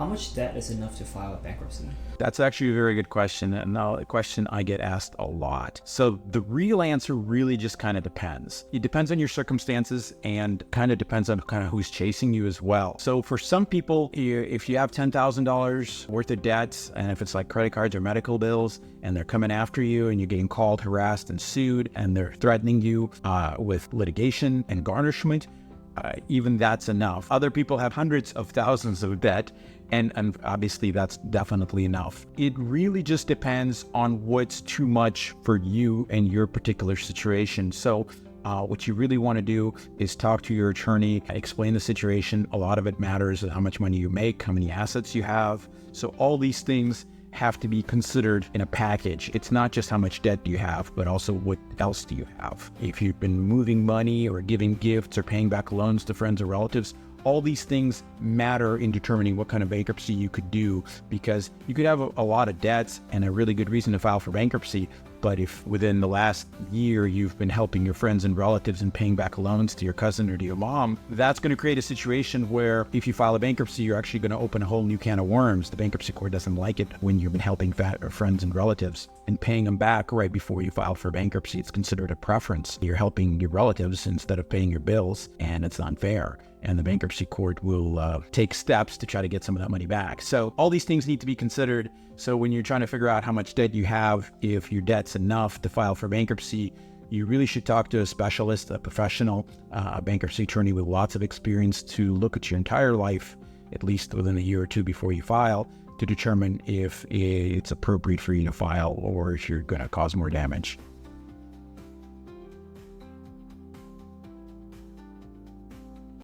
How much debt is enough to file a bankruptcy? That's actually a very good question, and a question I get asked a lot. So the real answer really just kind of depends. It depends on your circumstances and kind of depends on kind of who's chasing you as well. So for some people, if you have $10,000 worth of debts, and if it's like credit cards or medical bills, and they're coming after you and you're getting called, harassed, and sued, and they're threatening you with litigation and garnishment, even that's enough. Other people have hundreds of thousands of debt, and obviously that's definitely enough. It really just depends on what's too much for you and your particular situation. So what you really want to do is talk to your attorney, explain the situation. A lot of it matters, how much money you make, how many assets you have. So all these things have to be considered in a package. It's not just how much debt do you have, but also what else do you have. If you've been moving money or giving gifts or paying back loans to friends or relatives, all these things matter in determining what kind of bankruptcy you could do, because you could have a lot of debts and a really good reason to file for bankruptcy. But if within the last year you've been helping your friends and relatives and paying back loans to your cousin or to your mom, that's going to create a situation where if you file a bankruptcy, you're actually going to open a whole new can of worms. The bankruptcy court doesn't like it when you've been helping friends and relatives and paying them back right before you file for bankruptcy. It's considered a preference. You're helping your relatives instead of paying your bills, and it's unfair. And the bankruptcy court will take steps to try to get some of that money back. So all these things need to be considered. So when you're trying to figure out how much debt you have, if your debt's enough to file for bankruptcy, you really should talk to a specialist, a professional, a bankruptcy attorney with lots of experience to look at your entire life, at least within a year or two before you file, to determine if it's appropriate for you to file or if you're going to cause more damage.